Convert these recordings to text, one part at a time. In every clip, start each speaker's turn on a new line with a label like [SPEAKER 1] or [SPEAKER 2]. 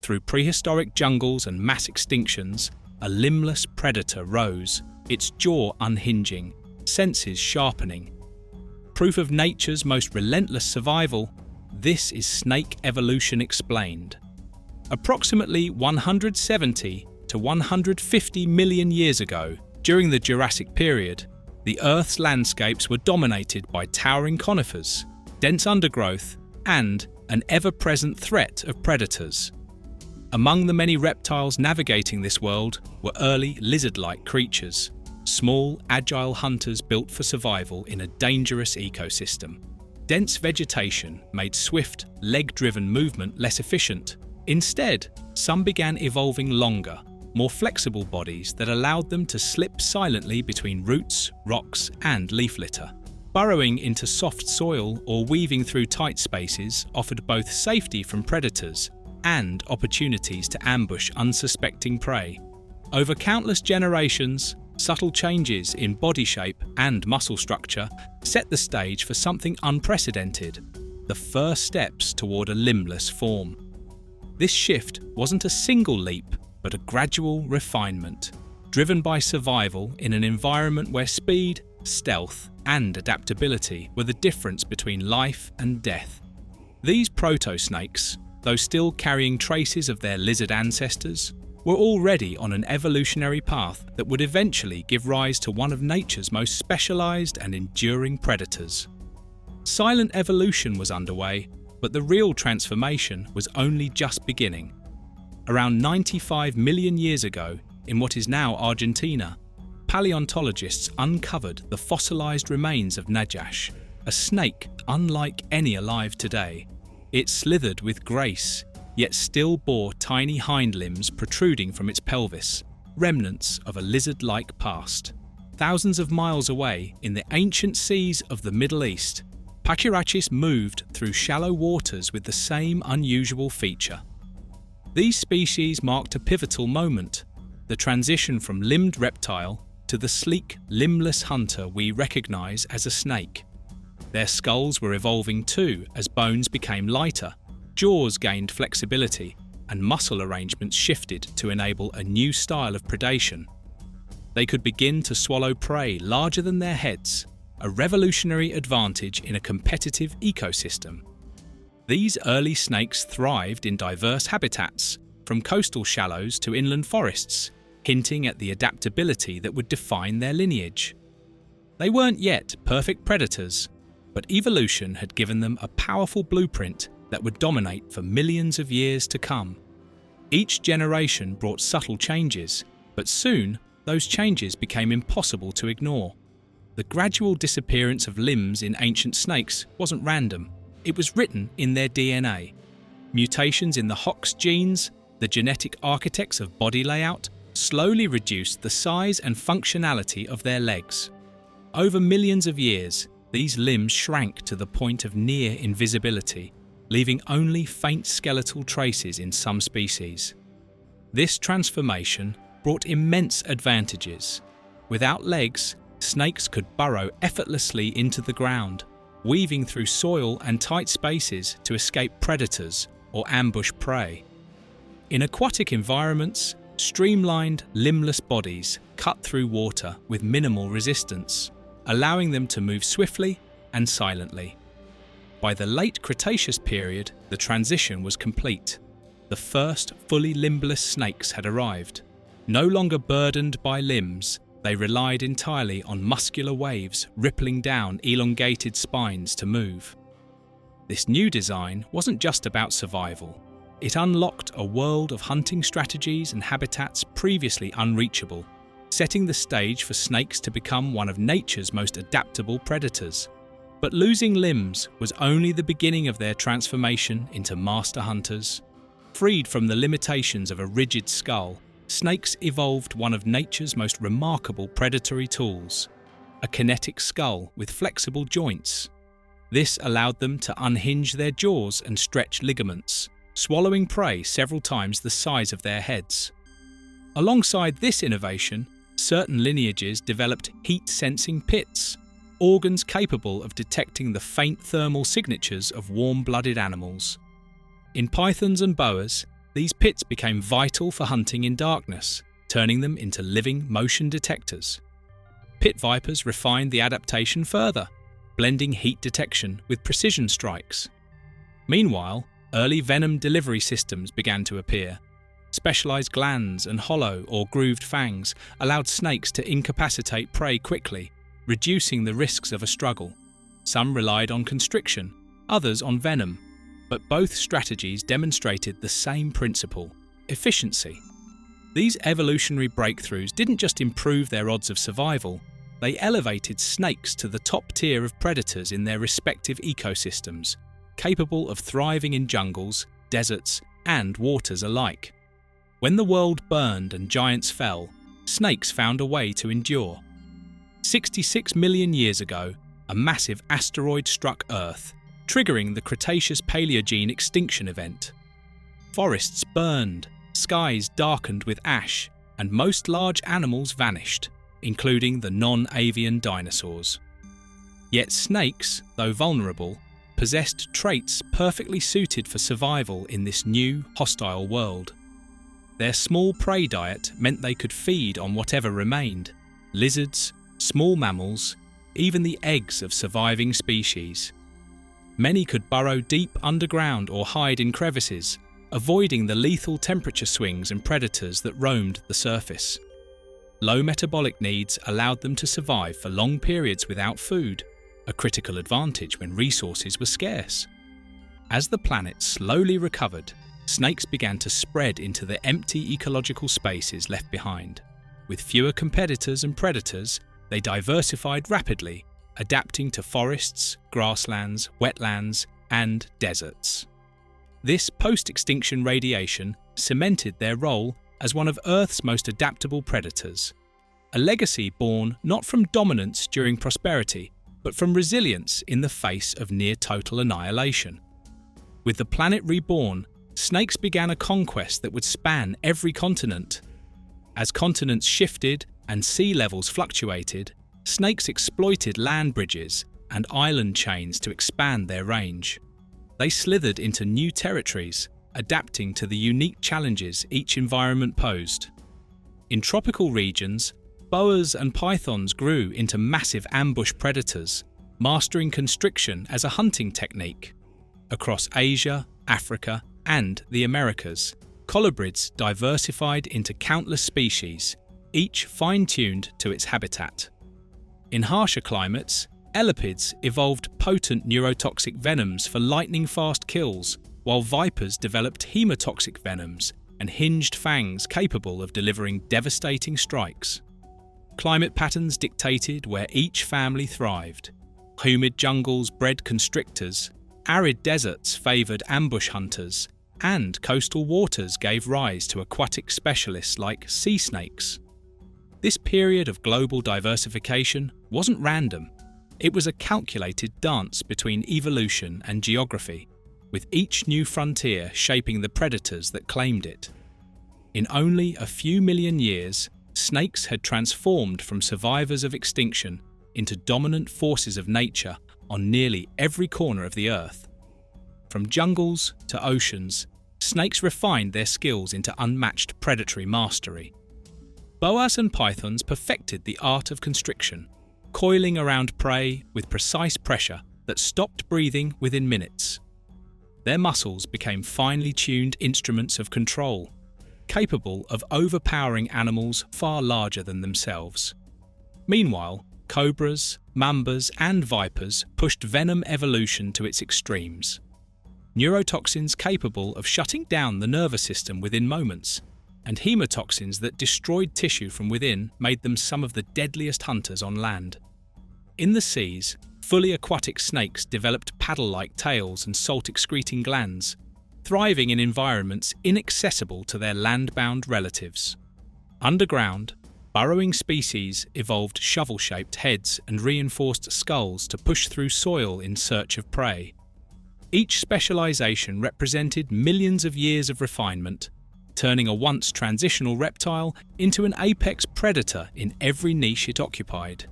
[SPEAKER 1] Through prehistoric jungles and mass extinctions, a limbless predator rose, its jaw unhinging, senses sharpening. Proof of nature's most relentless survival, this is snake evolution explained. Approximately 170 to 150 million years ago, during the Jurassic period, the Earth's landscapes were dominated by towering conifers, dense undergrowth, and an ever-present threat of predators. Among the many reptiles navigating this world were early lizard-like creatures, small, agile hunters built for survival in a dangerous ecosystem. Dense vegetation made swift, leg-driven movement less efficient. Instead, some began evolving longer, more flexible bodies that allowed them to slip silently between roots, rocks, and leaf litter. Burrowing into soft soil or weaving through tight spaces offered both safety from predators and opportunities to ambush unsuspecting prey. Over countless generations, subtle changes in body shape and muscle structure set the stage for something unprecedented, the first steps toward a limbless form. This shift wasn't a single leap, but a gradual refinement, driven by survival in an environment where speed, stealth, and adaptability were the difference between life and death. These proto-snakes, though still carrying traces of their lizard ancestors, were already on an evolutionary path that would eventually give rise to one of nature's most specialized and enduring predators. Silent evolution was underway, but the real transformation was only just beginning. Around 95 million years ago, in what is now Argentina, paleontologists uncovered the fossilized remains of Najash, a snake unlike any alive today. It slithered with grace, yet still bore tiny hind limbs protruding from its pelvis, remnants of a lizard-like past. Thousands of miles away, in the ancient seas of the Middle East, Pachyrachis moved through shallow waters with the same unusual feature. These species marked a pivotal moment, the transition from limbed reptile to the sleek, limbless hunter we recognize as a snake. Their skulls were evolving too as bones became lighter, jaws gained flexibility, and muscle arrangements shifted to enable a new style of predation. They could begin to swallow prey larger than their heads, a revolutionary advantage in a competitive ecosystem. These early snakes thrived in diverse habitats, from coastal shallows to inland forests, hinting at the adaptability that would define their lineage. They weren't yet perfect predators, but evolution had given them a powerful blueprint that would dominate for millions of years to come. Each generation brought subtle changes, but soon those changes became impossible to ignore. The gradual disappearance of limbs in ancient snakes wasn't random. It was written in their DNA. Mutations in the Hox genes, the genetic architects of body layout, slowly reduced the size and functionality of their legs. Over millions of years, these limbs shrank to the point of near invisibility, leaving only faint skeletal traces in some species. This transformation brought immense advantages. Without legs, snakes could burrow effortlessly into the ground, weaving through soil and tight spaces to escape predators or ambush prey. In aquatic environments, streamlined, limbless bodies cut through water with minimal resistance, allowing them to move swiftly and silently. By the late Cretaceous period, the transition was complete. The first fully limbless snakes had arrived. No longer burdened by limbs, they relied entirely on muscular waves rippling down elongated spines to move. This new design wasn't just about survival. It unlocked a world of hunting strategies and habitats previously unreachable, setting the stage for snakes to become one of nature's most adaptable predators. But losing limbs was only the beginning of their transformation into master hunters. Freed from the limitations of a rigid skull, snakes evolved one of nature's most remarkable predatory tools, a kinetic skull with flexible joints. This allowed them to unhinge their jaws and stretch ligaments, swallowing prey several times the size of their heads. Alongside this innovation, certain lineages developed heat-sensing pits, organs capable of detecting the faint thermal signatures of warm-blooded animals. In pythons and boas, These pits became vital for hunting in darkness, turning them into living motion detectors. Pit vipers refined the adaptation further, blending heat detection with precision strikes. Meanwhile, early venom delivery systems began to appear. Specialized glands and hollow or grooved fangs allowed snakes to incapacitate prey quickly, reducing the risks of a struggle. Some relied on constriction, others on venom, but both strategies demonstrated the same principle: efficiency. These evolutionary breakthroughs didn't just improve their odds of survival, they elevated snakes to the top tier of predators in their respective ecosystems, capable of thriving in jungles, deserts, and waters alike. When the world burned and giants fell, snakes found a way to endure. 66 million years ago, a massive asteroid struck Earth, triggering the Cretaceous-Paleogene extinction event. Forests burned, skies darkened with ash, and most large animals vanished, including the non-avian dinosaurs. Yet snakes, though vulnerable, possessed traits perfectly suited for survival in this new, hostile world. Their small prey diet meant they could feed on whatever remained: lizards, small mammals, even the eggs of surviving species. Many could burrow deep underground or hide in crevices, avoiding the lethal temperature swings and predators that roamed the surface. Low metabolic needs allowed them to survive for long periods without food, a critical advantage when resources were scarce. As the planet slowly recovered, snakes began to spread into the empty ecological spaces left behind. With fewer competitors and predators, they diversified rapidly, adapting to forests, grasslands, wetlands, and deserts. This post-extinction radiation cemented their role as one of Earth's most adaptable predators, a legacy born not from dominance during prosperity, but from resilience in the face of near-total annihilation. With the planet reborn, snakes began a conquest that would span every continent. As continents shifted and sea levels fluctuated, snakes exploited land bridges and island chains to expand their range. They slithered into new territories, adapting to the unique challenges each environment posed. In tropical regions, boas and pythons grew into massive ambush predators, mastering constriction as a hunting technique. Across Asia, Africa, and the Americas, colubrids diversified into countless species, each fine-tuned to its habitat. In harsher climates, elapids evolved potent neurotoxic venoms for lightning-fast kills, while vipers developed hemotoxic venoms and hinged fangs capable of delivering devastating strikes. Climate patterns dictated where each family thrived. Humid jungles bred constrictors, arid deserts favoured ambush hunters, and coastal waters gave rise to aquatic specialists like sea snakes. This period of global diversification wasn't random. It was a calculated dance between evolution and geography, with each new frontier shaping the predators that claimed it. In only a few million years, snakes had transformed from survivors of extinction into dominant forces of nature on nearly every corner of the Earth. From jungles to oceans, snakes refined their skills into unmatched predatory mastery. Boas and pythons perfected the art of constriction, coiling around prey with precise pressure that stopped breathing within minutes. Their muscles became finely tuned instruments of control, capable of overpowering animals far larger than themselves. Meanwhile, cobras, mambas, and vipers pushed venom evolution to its extremes. Neurotoxins capable of shutting down the nervous system within moments, and hemotoxins that destroyed tissue from within made them some of the deadliest hunters on land. In the seas, fully aquatic snakes developed paddle-like tails and salt-excreting glands, thriving in environments inaccessible to their land-bound relatives. Underground, burrowing species evolved shovel-shaped heads and reinforced skulls to push through soil in search of prey. Each specialization represented millions of years of refinement, turning a once transitional reptile into an apex predator in every niche it occupied.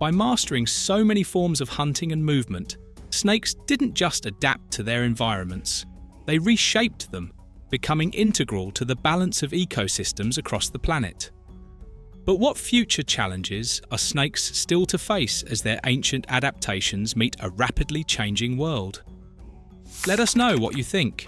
[SPEAKER 1] By mastering so many forms of hunting and movement, snakes didn't just adapt to their environments, they reshaped them, becoming integral to the balance of ecosystems across the planet. But what future challenges are snakes still to face as their ancient adaptations meet a rapidly changing world? Let us know what you think.